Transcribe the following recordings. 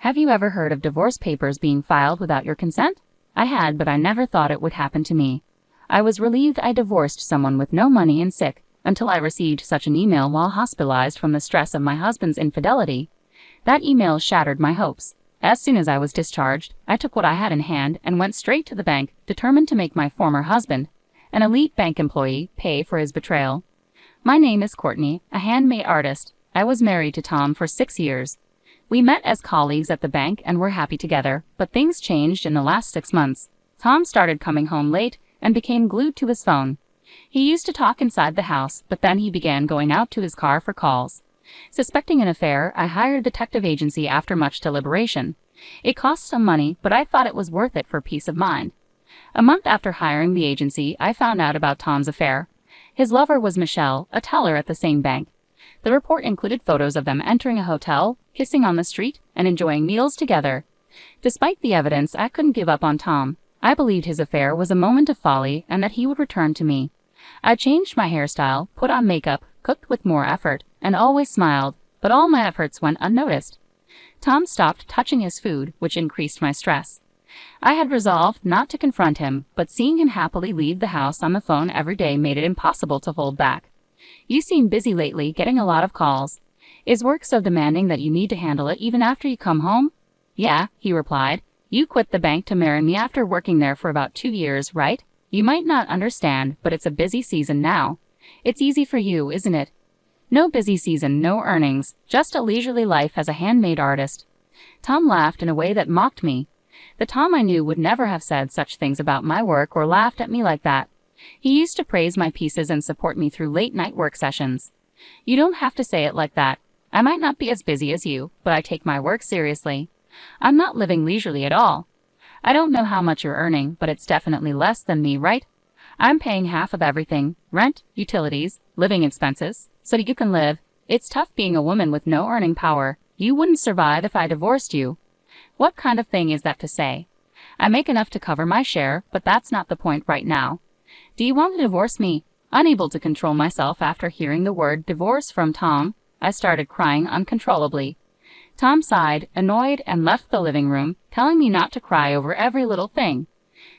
Have you ever heard of divorce papers being filed without your consent? I had, but I never thought it would happen to me. I was relieved I divorced someone with no money and sick, until I received such an email while hospitalized from the stress of my husband's infidelity. That email shattered my hopes. As soon as I was discharged, I took what I had in hand and went straight to the bank, determined to make my former husband, an elite bank employee, pay for his betrayal. My name is Courtney, a handmade artist. I was married to Tom for 6 years. We met as colleagues at the bank and were happy together, but things changed in the last 6 months. Tom started coming home late and became glued to his phone. He used to talk inside the house, but then he began going out to his car for calls. Suspecting an affair, I hired a detective agency after much deliberation. It cost some money, but I thought it was worth it for peace of mind. A month after hiring the agency, I found out about Tom's affair. His lover was Michelle, a teller at the same bank. The report included photos of them entering a hotel, kissing on the street, and enjoying meals together. Despite the evidence, I couldn't give up on Tom. I believed his affair was a moment of folly and that he would return to me. I changed my hairstyle, put on makeup, cooked with more effort, and always smiled, but all my efforts went unnoticed. Tom stopped touching his food, which increased my stress. I had resolved not to confront him, but seeing him happily leave the house on the phone every day made it impossible to hold back. You seem busy lately, getting a lot of calls. Is work so demanding that you need to handle it even after you come home? Yeah, he replied. You quit the bank to marry me after working there for about 2 years, right? You might not understand, but it's a busy season now. It's easy for you, isn't it? No busy season, no earnings, just a leisurely life as a handmade artist. Tom laughed in a way that mocked me. The Tom I knew would never have said such things about my work or laughed at me like that. He used to praise my pieces and support me through late-night work sessions. You don't have to say it like that. I might not be as busy as you, but I take my work seriously. I'm not living leisurely at all. I don't know how much you're earning, but it's definitely less than me, right? I'm paying half of everything, rent, utilities, living expenses, so you can live. It's tough being a woman with no earning power. You wouldn't survive if I divorced you. What kind of thing is that to say? I make enough to cover my share, but that's not the point right now. Do you want to divorce me? Unable to control myself after hearing the word divorce from Tom, I started crying uncontrollably. Tom sighed, annoyed, and left the living room, telling me not to cry over every little thing.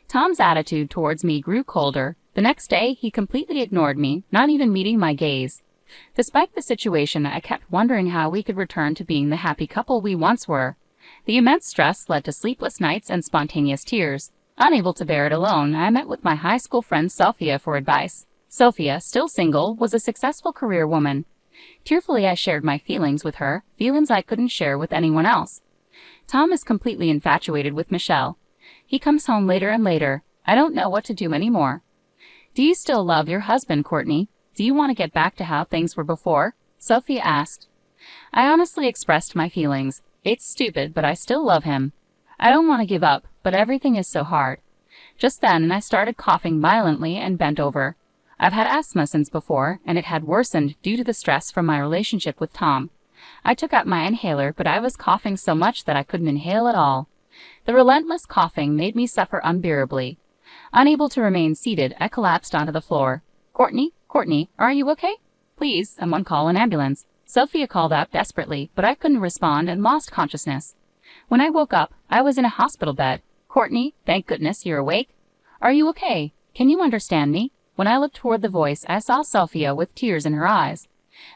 Tom's attitude towards me grew colder. The next day, he completely ignored me, not even meeting my gaze. Despite the situation, I kept wondering how we could return to being the happy couple we once were. The immense stress led to sleepless nights and spontaneous tears. Unable to bear it alone, I met with my high school friend Sophia for advice. Sophia, still single, was a successful career woman. Tearfully, I shared my feelings with her, feelings I couldn't share with anyone else. Tom is completely infatuated with Michelle. He comes home later and later. I don't know what to do anymore. Do you still love your husband, Courtney? Do you want to get back to how things were before? Sophia asked. I honestly expressed my feelings. It's stupid, but I still love him. I don't want to give up, but everything is so hard. Just then, I started coughing violently and bent over. I've had asthma since before, and it had worsened due to the stress from my relationship with Tom. I took out my inhaler, but I was coughing so much that I couldn't inhale at all. The relentless coughing made me suffer unbearably. Unable to remain seated, I collapsed onto the floor. Courtney, are you okay? Please, someone call an ambulance. Sophia called out desperately, but I couldn't respond and lost consciousness. When I woke up, I was in a hospital bed. Courtney, thank goodness you're awake. Are you okay? Can you understand me? When I looked toward the voice, I saw Sophia with tears in her eyes.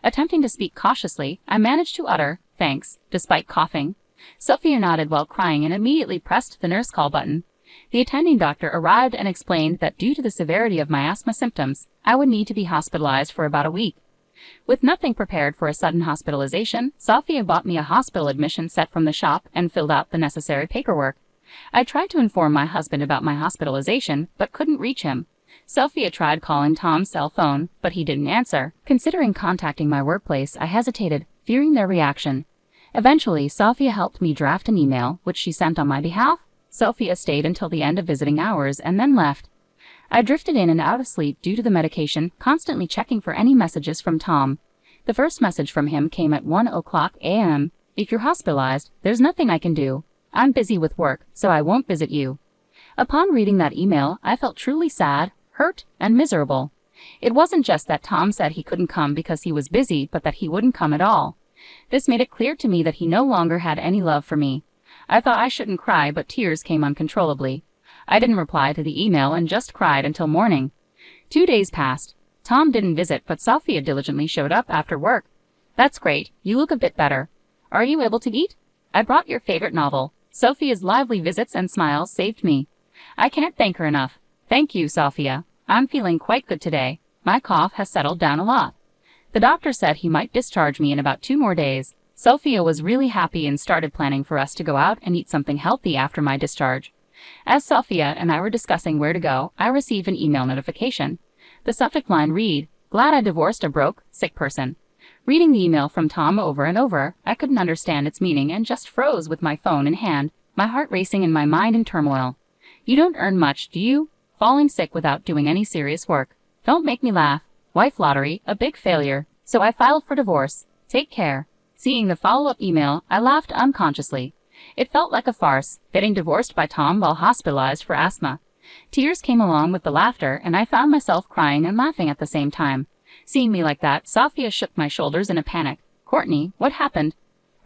Attempting to speak cautiously, I managed to utter, thanks, despite coughing. Sophia nodded while crying and immediately pressed the nurse call button. The attending doctor arrived and explained that due to the severity of my asthma symptoms, I would need to be hospitalized for about a week. With nothing prepared for a sudden hospitalization, Sophia bought me a hospital admission set from the shop and filled out the necessary paperwork. I tried to inform my husband about my hospitalization, but couldn't reach him. Sophia tried calling Tom's cell phone, but he didn't answer. Considering contacting my workplace, I hesitated, fearing their reaction. Eventually, Sophia helped me draft an email, which she sent on my behalf. Sophia stayed until the end of visiting hours and then left. I drifted in and out of sleep due to the medication, constantly checking for any messages from Tom. The first message from him came at 1:00 a.m. If you're hospitalized, there's nothing I can do. I'm busy with work, so I won't visit you. Upon reading that email, I felt truly sad, hurt, and miserable. It wasn't just that Tom said he couldn't come because he was busy, but that he wouldn't come at all. This made it clear to me that he no longer had any love for me. I thought I shouldn't cry, but tears came uncontrollably. I didn't reply to the email and just cried until morning. 2 days passed. Tom didn't visit, but Sophia diligently showed up after work. That's great. You look a bit better. Are you able to eat? I brought your favorite novel. Sophia's lively visits and smiles saved me. I can't thank her enough. Thank you, Sophia. I'm feeling quite good today. My cough has settled down a lot. The doctor said he might discharge me in about 2 more days. Sophia was really happy and started planning for us to go out and eat something healthy after my discharge. As Sophia and I were discussing where to go, I received an email notification. The subject line read, "Glad I divorced a broke, sick person." Reading the email from Tom over and over, I couldn't understand its meaning and just froze with my phone in hand, my heart racing and my mind in turmoil. You don't earn much, do you? Falling sick without doing any serious work. Don't make me laugh. Wife lottery, a big failure. So I filed for divorce. Take care. Seeing the follow-up email, I laughed unconsciously. It felt like a farce, getting divorced by Tom while hospitalized for asthma. Tears came along with the laughter, and I found myself crying and laughing at the same time. Seeing me like that, Sophia shook my shoulders in a panic. "Courtney, what happened?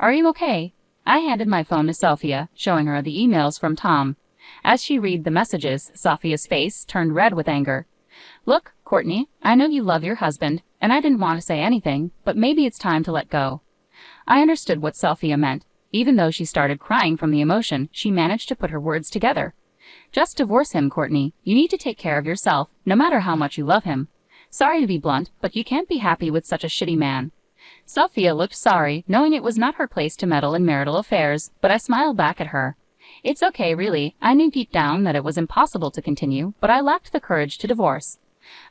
Are you okay?" I handed my phone to Sophia, showing her the emails from Tom. As she read the messages, Sophia's face turned red with anger. "Look, Courtney, I know you love your husband, and I didn't want to say anything, but maybe it's time to let go." I understood what Sophia meant. Even though she started crying from the emotion, she managed to put her words together. "Just divorce him, Courtney. You need to take care of yourself, no matter how much you love him. Sorry to be blunt, but you can't be happy with such a shitty man." Sophia looked sorry, knowing it was not her place to meddle in marital affairs, but I smiled back at her. It's okay, really. I knew deep down that it was impossible to continue, but I lacked the courage to divorce.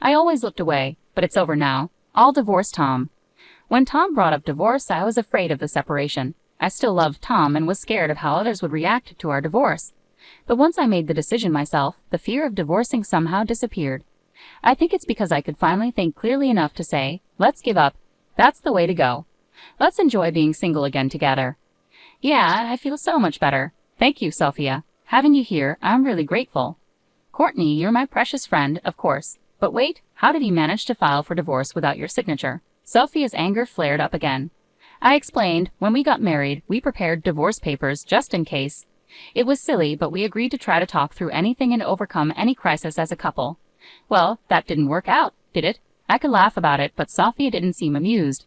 I always looked away, but it's over now. I'll divorce Tom. When Tom brought up divorce, I was afraid of the separation. I still loved Tom and was scared of how others would react to our divorce. But once I made the decision myself, the fear of divorcing somehow disappeared. I think it's because I could finally think clearly enough to say, let's give up. That's the way to go. Let's enjoy being single again together. Yeah, I feel so much better. Thank you, Sophia. Having you here, I'm really grateful. Courtney, you're my precious friend, of course. But wait, how did he manage to file for divorce without your signature? Sophia's anger flared up again. I explained, when we got married, we prepared divorce papers just in case. It was silly, but we agreed to try to talk through anything and overcome any crisis as a couple. Well, that didn't work out, did it? I could laugh about it, but Sophia didn't seem amused.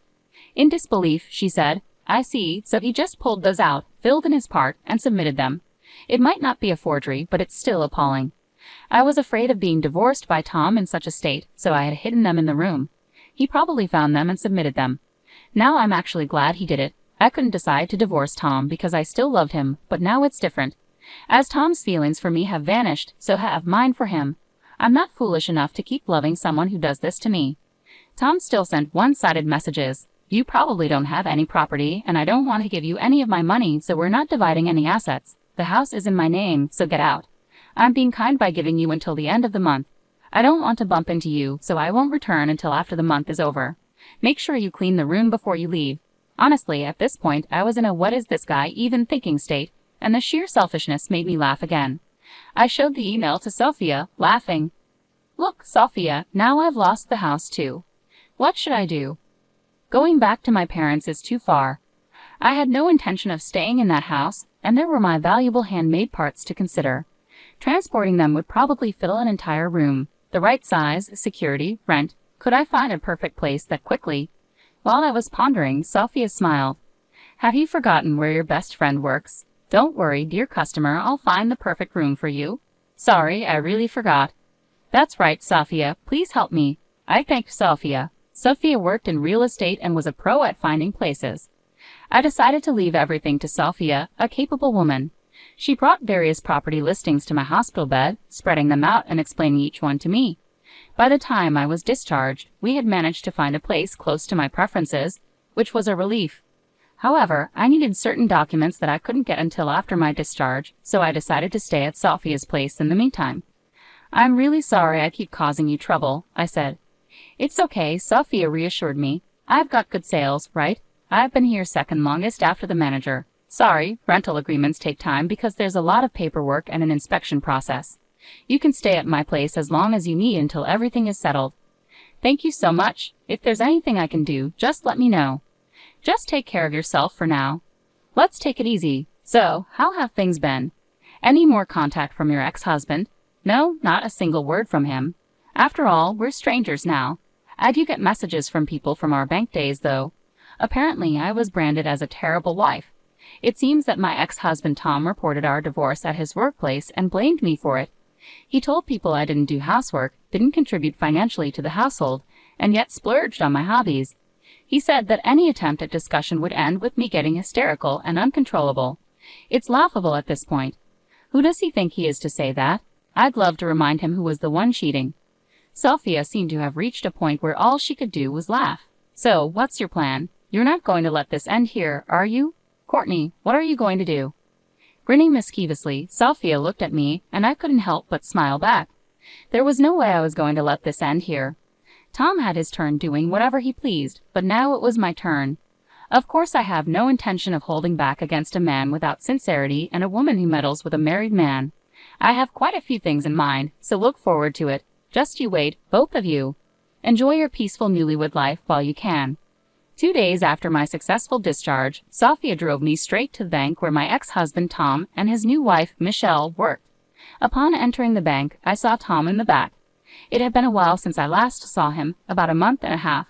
In disbelief, she said, "I see, so he just pulled those out, filled in his part, and submitted them. It might not be a forgery, but it's still appalling." I was afraid of being divorced by Tom in such a state, so I had hidden them in the room. He probably found them and submitted them. Now I'm actually glad he did it. I couldn't decide to divorce Tom because I still loved him, but now it's different. As Tom's feelings for me have vanished, so have mine for him. I'm not foolish enough to keep loving someone who does this to me. Tom still sent one-sided messages. "You probably don't have any property, and I don't want to give you any of my money, so we're not dividing any assets. The house is in my name, so get out. I'm being kind by giving you until the end of the month. I don't want to bump into you, so I won't return until after the month is over. Make sure you clean the room before you leave." Honestly, at this point, I was in a what is this guy even thinking state, and the sheer selfishness made me laugh again. I showed the email to Sophia, laughing. "Look, Sophia, now I've lost the house too. What should I do? Going back to my parents is too far. I had no intention of staying in that house, and there were my valuable handmade parts to consider. Transporting them would probably fill an entire room. The right size, security, rent. Could I find a perfect place that quickly?" While I was pondering, Sophia smiled. "Have you forgotten where your best friend works? Don't worry, dear customer, I'll find the perfect room for you. Sorry, I really forgot." "That's right, Sophia. Please help me." I thanked Sophia. Sophia worked in real estate and was a pro at finding places. I decided to leave everything to Sophia, a capable woman. She brought various property listings to my hospital bed, spreading them out and explaining each one to me. By the time I was discharged, we had managed to find a place close to my preferences, which was a relief. However, I needed certain documents that I couldn't get until after my discharge, so I decided to stay at Sophia's place in the meantime. "I'm really sorry I keep causing you trouble," I said. "It's okay," Sophia reassured me. "I've got good sales, right? I've been here second longest after the manager. Sorry, rental agreements take time because there's a lot of paperwork and an inspection process. You can stay at my place as long as you need until everything is settled." "Thank you so much. If there's anything I can do, just let me know." "Just take care of yourself for now." "Let's take it easy." So, how have things been? Any more contact from your ex-husband? No, not a single word from him. After all, we're strangers now. I do get messages from people from our bank days, though. Apparently, I was branded as a terrible wife. It seems that my ex-husband Tom reported our divorce at his workplace and blamed me for it. He told people I didn't do housework, didn't contribute financially to the household, and yet splurged on my hobbies. He said that any attempt at discussion would end with me getting hysterical and uncontrollable. It's laughable at this point. Who does he think he is to say that? I'd love to remind him who was the one cheating. Sophia seemed to have reached a point where all she could do was laugh. So, what's your plan? You're not going to let this end here, are you? Courtney, what are you going to do? Grinning mischievously, Sophia looked at me, and I couldn't help but smile back. There was no way I was going to let this end here. Tom had his turn doing whatever he pleased, but now it was my turn. Of course I have no intention of holding back against a man without sincerity and a woman who meddles with a married man. I have quite a few things in mind, so look forward to it. Just you wait, both of you. Enjoy your peaceful newlywed life while you can. 2 days after my successful discharge, Sophia drove me straight to the bank where my ex-husband Tom and his new wife Michelle worked. Upon entering the bank, I saw Tom in the back. It had been a while since I last saw him, about a month and a half.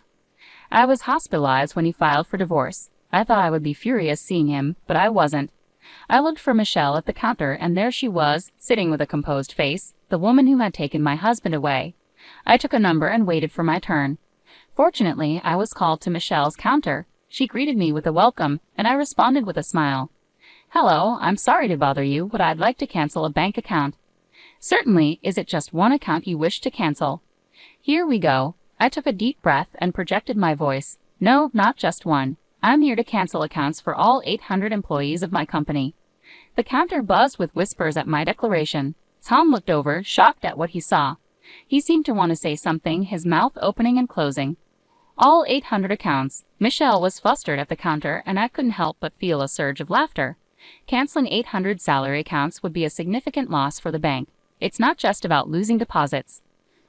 I was hospitalized when he filed for divorce. I thought I would be furious seeing him, but I wasn't. I looked for Michelle at the counter, and there she was, sitting with a composed face, the woman who had taken my husband away. I took a number and waited for my turn. Fortunately, I was called to Michelle's counter. She greeted me with a welcome, and I responded with a smile. Hello, I'm sorry to bother you, but I'd like to cancel a bank account. Certainly, is it just one account you wish to cancel? Here we go. I took a deep breath and projected my voice. No, not just one. I'm here to cancel accounts for all 800 employees of my company. The counter buzzed with whispers at my declaration. Tom looked over, shocked at what he saw. He seemed to want to say something, his mouth opening and closing. All 800 accounts. Michelle was flustered at the counter, and I couldn't help but feel a surge of laughter. Canceling 800 salary accounts would be a significant loss for the bank. It's not just about losing deposits.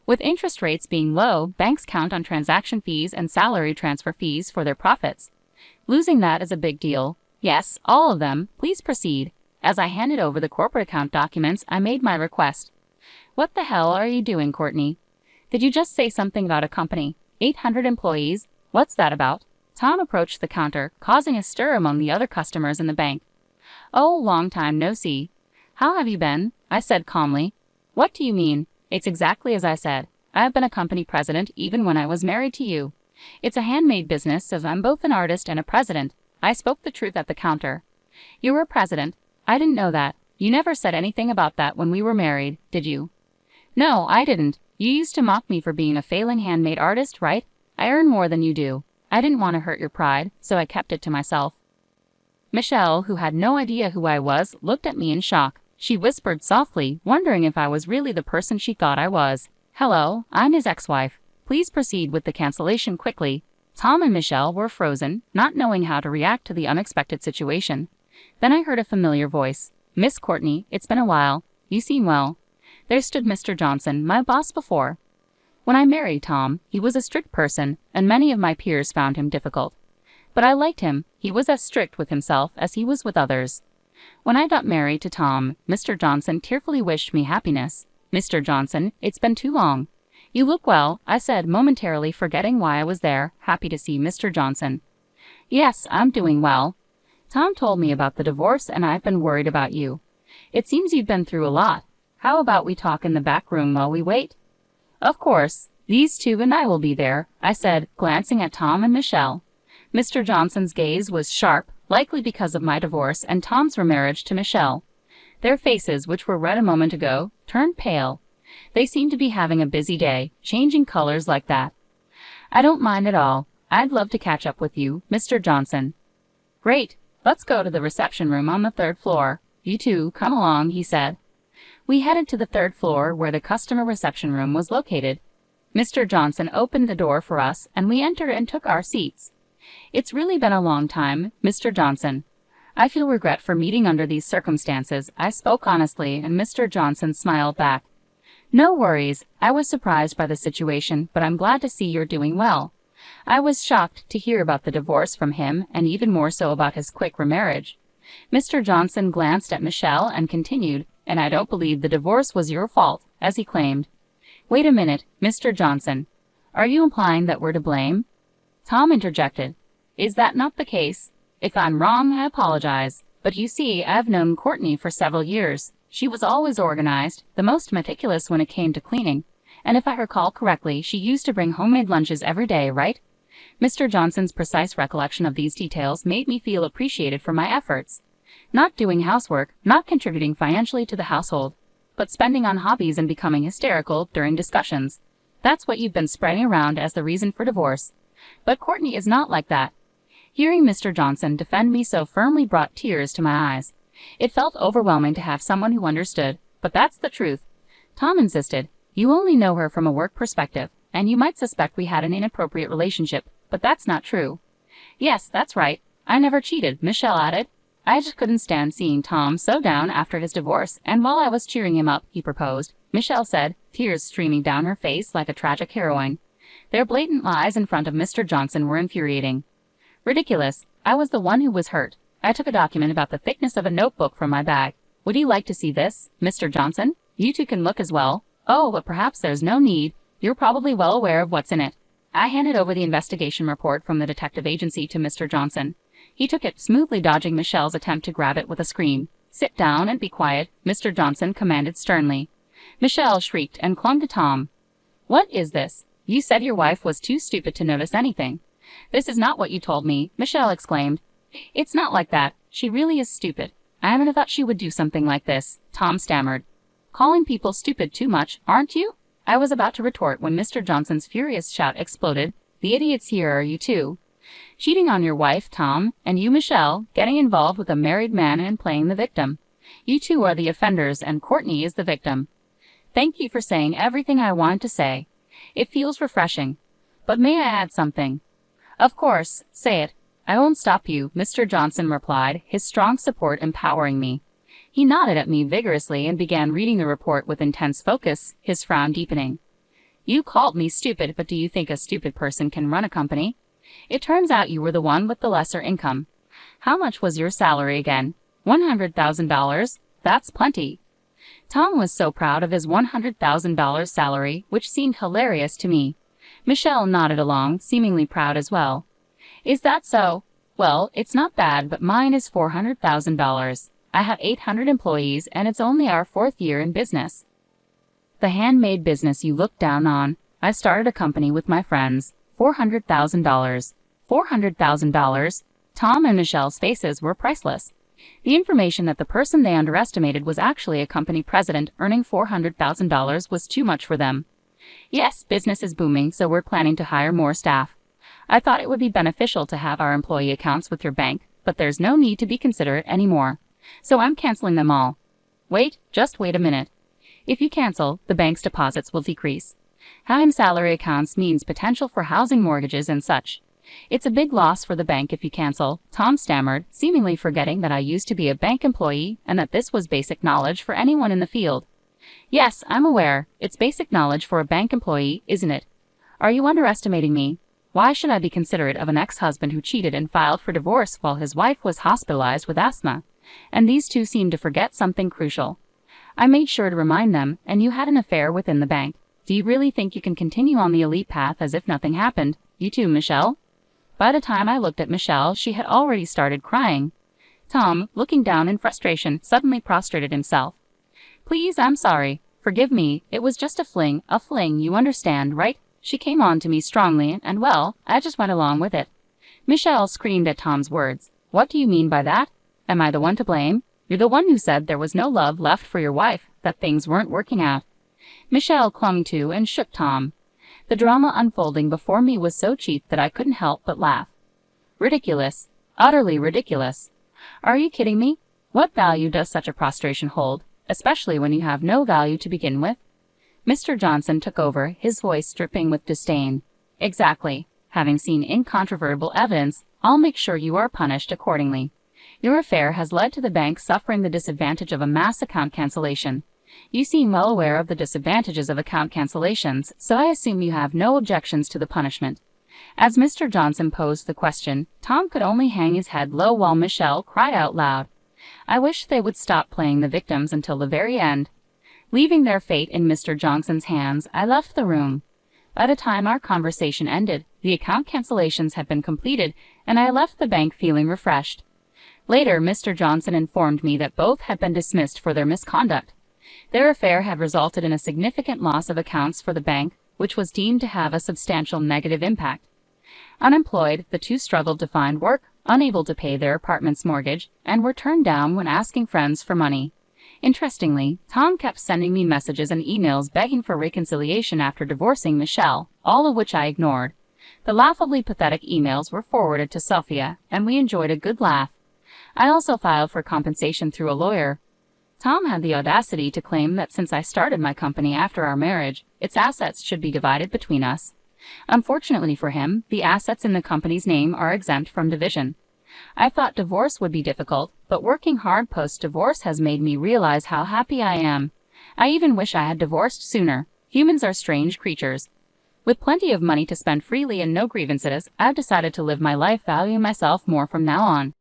With interest rates being low, banks count on transaction fees and salary transfer fees for their profits. Losing that is a big deal. Yes, all of them. Please proceed. As I handed over the corporate account documents, I made my request. What the hell are you doing, Courtney? Did you just say something about a company? 800 employees? What's that about? Tom approached the counter, causing a stir among the other customers in the bank. Oh, long time no see. How have you been? I said calmly. What do you mean? It's exactly as I said. I have been a company president even when I was married to you. It's a handmade business, as I'm both an artist and a president. I spoke the truth at the counter. You were a president. I didn't know that. You never said anything about that when we were married, did you? No, I didn't. You used to mock me for being a failing handmade artist, right? I earn more than you do. I didn't want to hurt your pride, so I kept it to myself. Michelle, who had no idea who I was, looked at me in shock. She whispered softly, wondering if I was really the person she thought I was. Hello, I'm his ex-wife. Please proceed with the cancellation quickly. Tom and Michelle were frozen, not knowing how to react to the unexpected situation. Then I heard a familiar voice. Miss Courtney, it's been a while. You seem well. There stood Mr. Johnson, my boss before. When I married Tom, he was a strict person, and many of my peers found him difficult. But I liked him. He was as strict with himself as he was with others. When I got married to Tom, Mr. Johnson tearfully wished me happiness. Mr. Johnson, it's been too long. You look well, I said, momentarily forgetting why I was there, happy to see Mr. Johnson. Yes, I'm doing well. Tom told me about the divorce, and I've been worried about you. It seems you've been through a lot. How about we talk in the back room while we wait? Of course. These two and I will be there, I said, glancing at Tom and Michelle. Mr. Johnson's gaze was sharp, likely because of my divorce and Tom's remarriage to Michelle. Their faces, which were red a moment ago, turned pale. They seemed to be having a busy day, changing colors like that. I don't mind at all. I'd love to catch up with you, Mr. Johnson. Great. Let's go to the reception room on the 3rd floor. You two, come along, he said. We headed to the 3rd floor where the customer reception room was located. Mr. Johnson opened the door for us, and we entered and took our seats. It's really been a long time, Mr. Johnson. I feel regret for meeting under these circumstances. I spoke honestly, and Mr. Johnson smiled back. No worries. I was surprised by the situation, but I'm glad to see you're doing well. I was shocked to hear about the divorce from him, and even more so about his quick remarriage. Mr. Johnson glanced at Michelle and continued, "And I don't believe the divorce was your fault, as he claimed." "Wait a minute, Mr. Johnson. Are you implying that we're to blame?" Tom interjected. "Is that not the case? If I'm wrong, I apologize. But you see, I've known Courtney for several years. She was always organized, the most meticulous when it came to cleaning. And if I recall correctly, she used to bring homemade lunches every day, right?" Mr. Johnson's precise recollection of these details made me feel appreciated for my efforts. Not doing housework, not contributing financially to the household, but spending on hobbies and becoming hysterical during discussions. That's what you've been spreading around as the reason for divorce. But Courtney is not like that. Hearing Mr. Johnson defend me so firmly brought tears to my eyes. It felt overwhelming to have someone who understood, but that's the truth. Tom insisted, "You only know her from a work perspective, and you might suspect we had an inappropriate relationship, but that's not true." "Yes, that's right. I never cheated," Michelle added. "I just couldn't stand seeing Tom so down after his divorce, and while I was cheering him up, he proposed," Michelle said, tears streaming down her face like a tragic heroine. Their blatant lies in front of Mr. Johnson were infuriating. "Ridiculous. I was the one who was hurt. I took a document about the thickness of a notebook from my bag. Would you like to see this, Mr. Johnson? You two can look as well." "Oh, but perhaps there's no need. You're probably well aware of what's in it." I handed over the investigation report from the detective agency to Mr. Johnson. He took it, smoothly dodging Michelle's attempt to grab it with a scream. "Sit down and be quiet," Mr. Johnson commanded sternly. Michelle shrieked and clung to Tom. "What is this? You said your wife was too stupid to notice anything." "This is not what you told me," Michelle exclaimed. "It's not like that. She really is stupid. I never thought she would do something like this," Tom stammered. "Calling people stupid too much, aren't you?" I was about to retort when Mr. Johnson's furious shout exploded. "The idiots here are you two. Cheating on your wife, Tom, and you, Michelle, getting involved with a married man and playing the victim. You two are the offenders and Courtney is the victim." "Thank you for saying everything I wanted to say. It feels refreshing. But may I add something?" "Of course, say it. I won't stop you," Mr. Johnson replied, his strong support empowering me. He nodded at me vigorously and began reading the report with intense focus, his frown deepening. "You called me stupid, but do you think a stupid person can run a company? It turns out you were the one with the lesser income. How much was your salary again?" $100,000. That's plenty." Tom was so proud of his $100,000 salary, which seemed hilarious to me. Michelle nodded along, seemingly proud as well. "Is that so? Well, it's not bad, but mine is $400,000. I have 800 employees, and it's only our 4th year in business." "The handmade business you look down on. I started a company with my friends. $400,000. $400,000. Tom and Michelle's faces were priceless. The information that the person they underestimated was actually a company president earning $400,000 was too much for them. "Yes, business is booming, so we're planning to hire more staff. I thought it would be beneficial to have our employee accounts with your bank, but there's no need to be considerate anymore. So I'm canceling them all." "Wait, just wait a minute. If you cancel, the bank's deposits will decrease. Having salary accounts means potential for housing mortgages and such. It's a big loss for the bank if you cancel," Tom stammered, seemingly forgetting that I used to be a bank employee and that this was basic knowledge for anyone in the field. "Yes, I'm aware. It's basic knowledge for a bank employee, isn't it? Are you underestimating me? Why should I be considerate of an ex-husband who cheated and filed for divorce while his wife was hospitalized with asthma? And these two seem to forget something crucial. I made sure to remind them, and you had an affair within the bank. Do you really think you can continue on the elite path as if nothing happened? You too, Michelle?" By the time I looked at Michelle, she had already started crying. Tom, looking down in frustration, suddenly prostrated himself. "Please, I'm sorry. Forgive me. It was just a fling, you understand, right? She came on to me strongly, and well, I just went along with it." Michelle screamed at Tom's words. "What do you mean by that? Am I the one to blame? You're the one who said there was no love left for your wife, that things weren't working out." Michelle clung to and shook Tom. The drama unfolding before me was so cheap that I couldn't help but laugh. "Ridiculous. Utterly ridiculous. Are you kidding me? What value does such a prostration hold, especially when you have no value to begin with?" Mr. Johnson took over, his voice dripping with disdain. "Exactly. Having seen incontrovertible evidence, I'll make sure you are punished accordingly. Your affair has led to the bank suffering the disadvantage of a mass account cancellation. You seem well aware of the disadvantages of account cancellations, so I assume you have no objections to the punishment." As Mr. Johnson posed the question, Tom could only hang his head low while Michelle cried out loud. I wish they would stop playing the victims until the very end. Leaving their fate in Mr. Johnson's hands, I left the room. By the time our conversation ended, the account cancellations had been completed, and I left the bank feeling refreshed. Later, Mr. Johnson informed me that both had been dismissed for their misconduct. Their affair had resulted in a significant loss of accounts for the bank, which was deemed to have a substantial negative impact. Unemployed, the two struggled to find work, unable to pay their apartment's mortgage, and were turned down when asking friends for money. Interestingly, Tom kept sending me messages and emails begging for reconciliation after divorcing Michelle, all of which I ignored. The laughably pathetic emails were forwarded to Sophia, and we enjoyed a good laugh. I also filed for compensation through a lawyer. Tom had the audacity to claim that since I started my company after our marriage, its assets should be divided between us. Unfortunately for him, the assets in the company's name are exempt from division. I thought divorce would be difficult, but working hard post-divorce has made me realize how happy I am. I even wish I had divorced sooner. Humans are strange creatures. With plenty of money to spend freely and no grievances, I've decided to live my life valuing myself more from now on.